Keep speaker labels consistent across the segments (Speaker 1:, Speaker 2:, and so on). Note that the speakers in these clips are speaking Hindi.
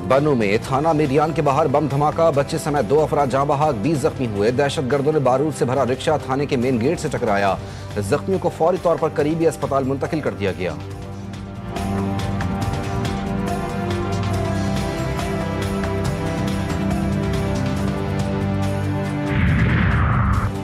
Speaker 1: बनू में थाना मेरियान के बाहर बम धमाका, बच्चे समेत 2 अफराद जाँ बहक, 20 जख्मी हुए। दहशतगर्दों ने बारूद से भरा रिक्शा थाने के मेन गेट से टकराया। जख्मियों को फौरी तौर पर करीबी अस्पताल मुंतकिल कर दिया गया।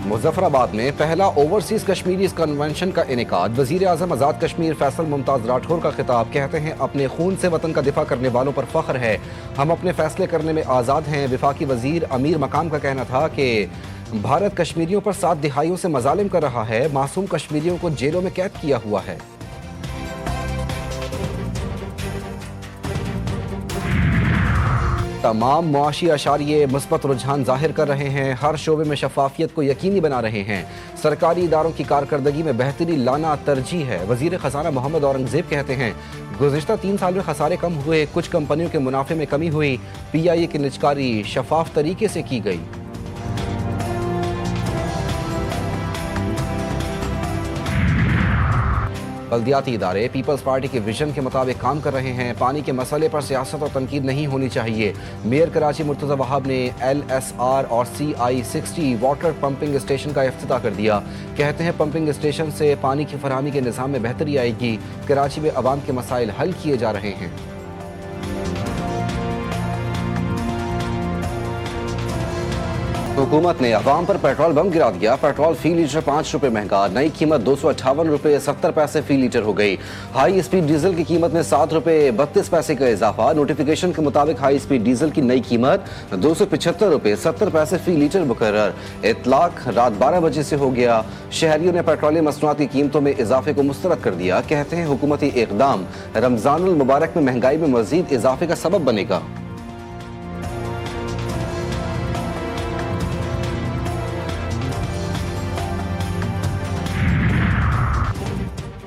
Speaker 1: मुजफ्फराबाद में पहला ओवरसीज कश्मीरी कन्वेंशन का इनेकाद। वजीर आजम आज़ाद कश्मीर फैसल मुमताज राठौर का खिताब। कहते हैं अपने खून से वतन का दिफा करने वालों पर फख्र है, हम अपने फैसले करने में आज़ाद हैं। विफाकी वजीर अमीर मकाम का कहना था कि भारत कश्मीरियों पर 7 दिहाइयों से मजालिम कर रहा है, मासूम कश्मीरियों को जेलों में कैद किया हुआ है। तमाम मुआशी अशारिये मुस्बत रुझान जाहिर कर रहे हैं, हर शोबे में शफाफियत को यकीनी बना रहे हैं। सरकारी इदारों की कारकर्दगी में बेहतरी लाना तरजीह है। वजीर खजाना मोहम्मद औरंगजेब कहते हैं गुज़िश्ता 3 साल में खसारे कम हुए, कुछ कंपनियों के मुनाफे में कमी हुई। PIA की निजकारी शफाफ तरीके से की गई। बल्दियाती इदारे पीपल्स पार्टी के विजन के मुताबिक काम कर रहे हैं। पानी के मसले पर सियासत और तनकीद नहीं होनी चाहिए। मेयर कराची मुर्तज़ा वहाब ने LSR और CI60 वाटर पंपिंग स्टेशन का इफ्तिताह कर दिया। कहते हैं पंपिंग स्टेशन से पानी की फरहमी के निज़ाम में बेहतरी आएगी। कराची में अवाम के मसाइल हल किए जा रहे हैं। हुकूमत ने अवाम पर पेट्रोल बम गिरा दिया। पेट्रोल फी लीटर 5 रुपए महंगा, नई कीमत 258 रुपए 70 पैसे फी लीटर हो गई। हाई स्पीड डीजल की कीमत में 7 रुपए 32 पैसे का इजाफा। नोटिफिकेशन के मुताबिक हाई स्पीड डीजल की नई कीमत 275 रुपए 70 पैसे फी लीटर मुकर्रर। इतलाक रात 12 बजे से हो गया। शहरियों ने पेट्रोलियम मसनूआत की कीमतों में इजाफे को मुस्तरद कर दिया। कहते हैं हुकूमती इक़दाम रमजानुल मुबारक में महंगाई में मजीद इजाफे का सबब बनेगा।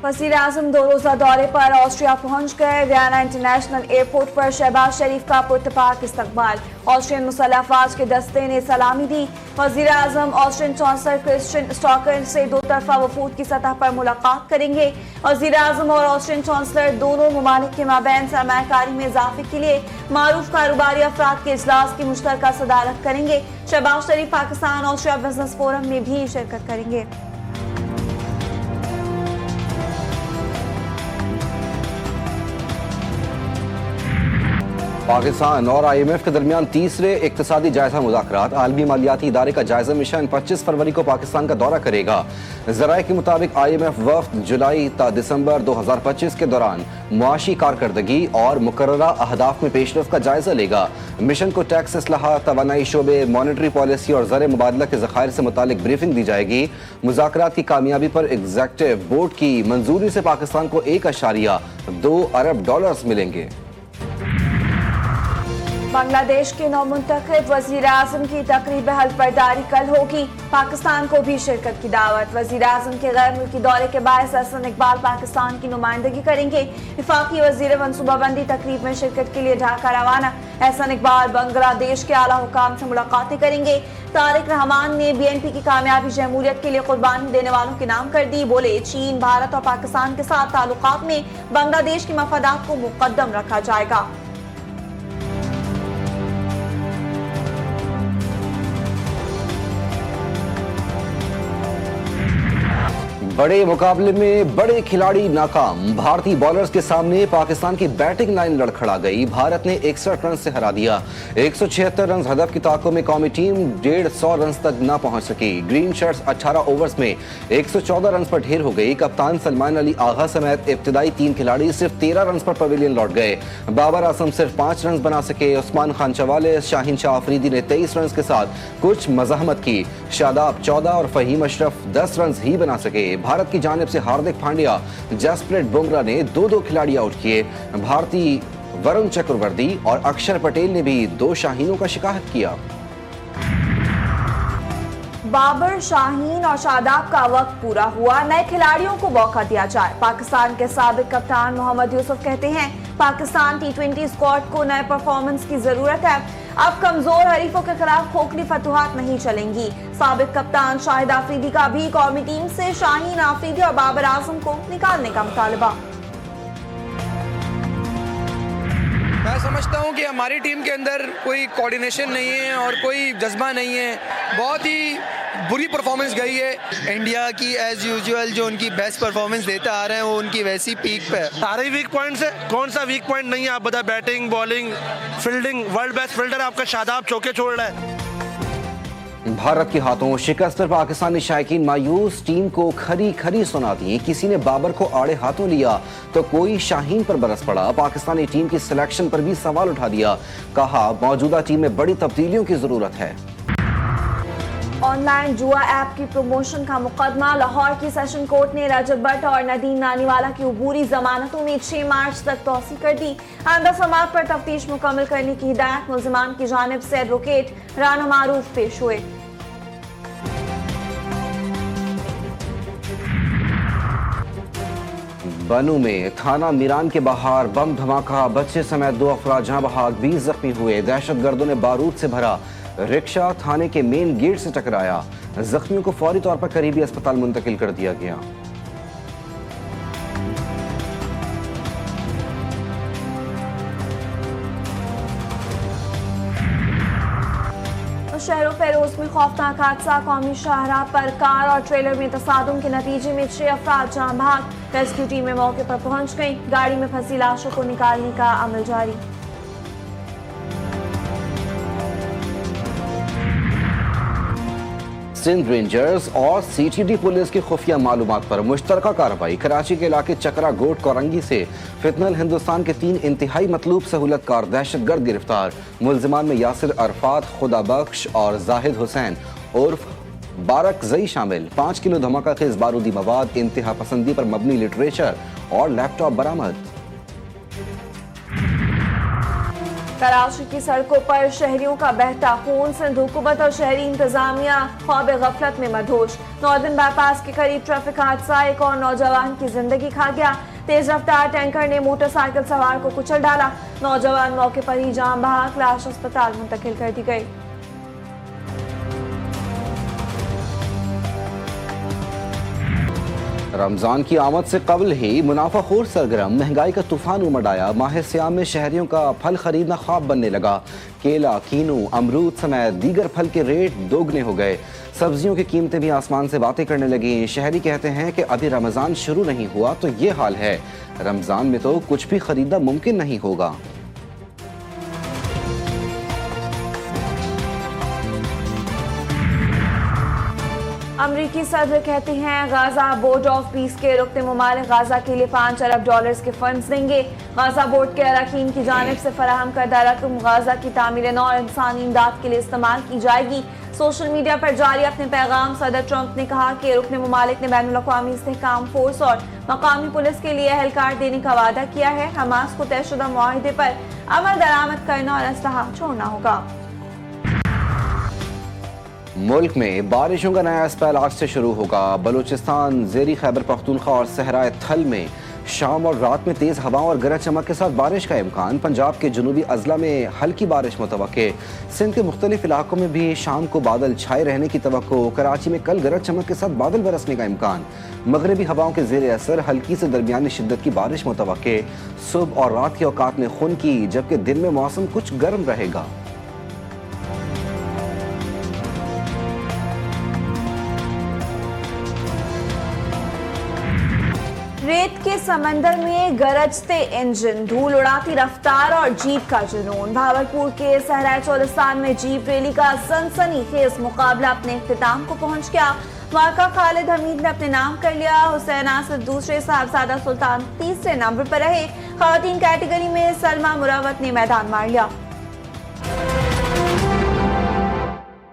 Speaker 2: वज़ीर आज़म 2 रोज़ा दौरे पर ऑस्ट्रिया पहुंच गए। वियना इंटरनेशनल एयरपोर्ट पर शहबाज शरीफ का पुरतपाक इस्तकबाल। ऑस्ट्रियन मुसल्लह अफ़वाज के दस्ते ने सलामी दी। वज़ीर आज़म ऑस्ट्रियन चांसलर क्रिस्टियन स्टॉकर से 2 तरफ़ा वफूद की सतह पर मुलाकात करेंगे। वज़ीर आज़म और ऑस्ट्रियन चांसलर दोनों ममालिक के माबैन सरमायाकारी में इजाफे के लिए मारूफ कारोबारी अफराद के इजलास की मुश्तरका सदारत करेंगे। शहबाज शरीफ पाकिस्तान ऑस्ट्रिया बिजनेस फोरम में भी शिरकत करेंगे।
Speaker 1: पाकिस्तान और IMF के दरमियान तीसरे इक्तिसादी जायजा मुज़ाकरात। आलमी मालियाती इदारे का जायजा मिशन 25 फरवरी को पाकिस्तान का दौरा करेगा। ज़राए के मुताबिक IMF वफ़द जुलाई ता दिसंबर 2025 के दौरान मुआशी कारकर्दगी और मुकर्ररा अहदाफ में पेशरफ का जायजा लेगा। मिशन को टैक्स इस्लाहात, तवानाई शोबे, मॉनेटरी पॉलिसी और ज़र मुबादला के ज़खायर से मुतालिक ब्रीफिंग दी जाएगी। मुज़ाकरात की कामयाबी पर एग्जेक्टिव बोर्ड की मंजूरी से पाकिस्तान को $1.2 अरब मिलेंगे।
Speaker 2: बांग्लादेश के नौमुंतखब वज़ीर आज़म की तकरीब हल्फबरदारी कल होगी। पाकिस्तान को भी शिरकत की दावत। वज़ीर आज़म के गैर मुल्की दौरे के बाद हसन इकबाल पाकिस्तान की नुमाइंदगी करेंगे। वफाकी वज़ीर मनसूबाबंदी तकरीब में शिरकत के लिए ढाका रवाना। हसन इकबाल बांग्लादेश के आला हुकाम से मुलाकातें करेंगे। तारिक रहमान ने BNP की कामयाबी जमहूरियत के लिए कुर्बानी देने वालों के नाम कर दी। बोले चीन, भारत और पाकिस्तान के साथ ताल्लुकात में बांग्लादेश के मफादात को मुकद्दम रखा जाएगा।
Speaker 1: बड़े मुकाबले में बड़े खिलाड़ी नाकाम। भारतीय बॉलर्स के सामने पाकिस्तान की बैटिंग लाइन लड़खड़ा गई। भारत ने 61 रन से हरा दिया। 176 रन हदफ की ताकों में कौमी टीम 150 रन तक न पहुंच सकी। ग्रीन शर्ट्स 18 ओवर्स में 114 रन पर ढेर हो गई। कप्तान सलमान अली आगा समेत इब्तिदाई 3 खिलाड़ी सिर्फ 13 रन पर पवेलियन लौट गए। बाबर आजम सिर्फ 5 रन बना सके। उस्मान खान चवाले, शाहीन शाह अफरीदी ने 23 रन के साथ कुछ मज़ाहमत की। शादाब 14 और फहीम अशरफ 10 रन ही बना सके। भारत की जानिब से हार्दिक पांड्या, जसप्रीत बुमराह ने 2-2 खिलाड़ी आउट किए। भारतीय वरुण चक्रवर्ती और अक्षर पटेल ने भी 2 शाहीनों का शिकायत किया।
Speaker 2: बाबर, शाहीन और शादाब का वक्त पूरा हुआ, नए खिलाड़ियों को मौका दिया जाए। पाकिस्तान के साबिक कप्तान मोहम्मद यूसुफ कहते हैं पाकिस्तान T20 स्क्वाड को नए परफॉर्मेंस की जरूरत है। अब कमजोर हरीफों के खिलाफ खोखली फतुहात नहीं चलेंगी। साबिक कप्तान शाहिद आफरीदी का भी कौमी टीम से शाहीन आफरीदी और बाबर आजम को निकालने का मुतालबा।
Speaker 3: मैं समझता हूँ कि हमारी टीम के अंदर कोई कोऑर्डिनेशन नहीं है और कोई जज्बा नहीं है। बहुत ही बुरी परफॉर्मेंस गई है। इंडिया की एज यूजुअल जो उनकी बेस्ट परफॉर्मेंस देते आ रहे हैं वो उनकी वैसी पीक पे है।
Speaker 4: सारे ही वीक पॉइंट्स है, कौन सा वीक पॉइंट नहीं है आप बताएं? Batting, bowling, fielding. World best fielder आपका शादाब चौके छोड़ रहा है।
Speaker 1: भारत के हाथों शिकस्त पर पाकिस्तानी शायकीन मायूस, टीम को खरी खरी सुना दी। किसी ने बाबर को आड़े हाथों लिया तो कोई शाहीन पर बरस पड़ा। पाकिस्तानी टीम की सिलेक्शन पर भी सवाल उठा दिया। कहा मौजूदा टीम में बड़ी तब्दीलियों की जरूरत है।
Speaker 2: ऑनलाइन जुआ ऐप की प्रमोशन का मुकदमा। लाहौर की सेशन कोर्ट ने रजब भट्ट और नदीम नानीवाला की अबूरी जमानतों में 6 मार्च तक तौसी कर दी। आइंदा समाअत पर तफ्तीश मुकम्मल करने की हिदायत मुल्जिमान की जानिब से एडवोकेट राना मारूफ पेश हुए।
Speaker 1: बनू में थाना मीरान के बाहर बम धमाका, बच्चे समेत 2 अफराद जहां बहाक, 20 जख्मी हुए। दहशतगर्दों ने बारूद से भरा रिक्शा थाने के मेन गेट से टकराया। जख्मियों को फौरी तौर पर करीबी अस्पताल मुंतकिल कर दिया गया।
Speaker 2: शहरों फेरोज में खौफनाक हादसा। कौमी शाहराह पर कार और ट्रेलर में तसादुम के नतीजे में 6 अफराद जान बहक। रेस्क्यू टीमें मौके पर पहुंच गई। गाड़ी में फंसी लाशों को निकालने का अमल जारी।
Speaker 1: सिंध रेंजर्स और सीटीडी पुलिस की खुफिया मालूमात पर मुश्तरका कार्रवाई। कराची के इलाके चकरा गोट कोरंगी से फितनल हिंदुस्तान के 3 इंतहाई मतलूब सहूलतकार दहशतगर्द गिरफ्तार। मुल्जिमान में यासिर अरफात, खुदा बख्श और जाहिद हुसैन उर्फ बारकजई शामिल। 5 किलो धमाका खेज बारूदी मवाद, इंतहा पसंदी पर मबनी लिटरेचर और लैपटॉप बरामद।
Speaker 2: कराची की सड़कों पर शहरियों का बहता खून। सिंध हुकूमत और शहरी इंतजामिया ख्वाब गफलत में मदहोश। नॉर्दर्न बाईपास के करीब ट्रैफिक हादसा, एक और नौजवान की जिंदगी खा गया। तेज रफ्तार टैंकर ने मोटरसाइकिल सवार को कुचल डाला। नौजवान मौके पर ही जान बहक, लाश अस्पताल मुंतकिल कर दी गई।
Speaker 1: रमजान की आमद से कबल ही मुनाफाखोर सरगर्म, महंगाई का तूफान उमड़ आया। माह सियाम में शहरियों का फल खरीदना ख्वाब बनने लगा। केला, कीनू, अमरूद समेत दीगर फल के रेट दोगुने हो गए। सब्जियों की कीमतें भी आसमान से बातें करने लगी। शहरी कहते हैं कि अभी रमजान शुरू नहीं हुआ तो ये हाल है, रमजान में तो कुछ भी खरीदना मुमकिन नहीं होगा।
Speaker 2: अमरीकी सदर कहते हैं गाजा बोर्ड ऑफ पीस के रुकने ममालिक गाजा के लिए $5 अरब के फंड्स देंगे। गाजा बोर्ड के अरकान की जानिब से फराहम करदा रकम गाजा की तामीर नौ और इंसानी इमदाद के लिए इस्तेमाल की जाएगी। सोशल मीडिया पर जारी अपने पैगाम सदर ट्रंप ने कहा कि रुकने ममालिक ने बैनुल अक़वामी इस्तेहकाम फोर्स और मकामी पुलिस के लिए एहलकार देने का वादा किया है। हमास को तयशुदा मुआहिदे पर अमल दरामद करना और असलहा छोड़ना होगा।
Speaker 1: मुल्क में बारिशों का नया स्पेल आज से शुरू होगा। बलूचिस्तान, ज़ेरी खैबर पख्तूनख्वा और सहराए थल में शाम और रात में तेज हवाओं और गरज चमक के साथ बारिश का इम्कान। पंजाब के जनूबी अजला में हल्की बारिश मुतवक्के। सिंध के मुख्तलिफ इलाकों में भी शाम को बादल छाए रहने की तवक्को। कराची में कल गरज चमक के साथ बादल बरसने का इम्कान। मगरबी हवाओं के ज़ेर असर हल्की से दरमियानी शिद्दत की बारिश मुतवक्के। सुबह और रात के औकात में खुन की, जबकि दिन में मौसम कुछ गर्म रहेगा।
Speaker 2: रेत के समंदर में गरजते इंजन, धूल उड़ाती रफ्तार और जीप का जुनून। भावलपुर के सहराए चौलिस्तान में जीप रैली का सनसनीखेज मुकाबला अपने इख्तिताम को पहुंच गया। मार्का खालिद हमीद ने अपने नाम कर लिया। हुसैन आसिफ दूसरे, साहबजादा सुल्तान तीसरे नंबर पर रहे। खवातीन कैटेगरी में सलमा मुरावत ने मैदान मार लिया।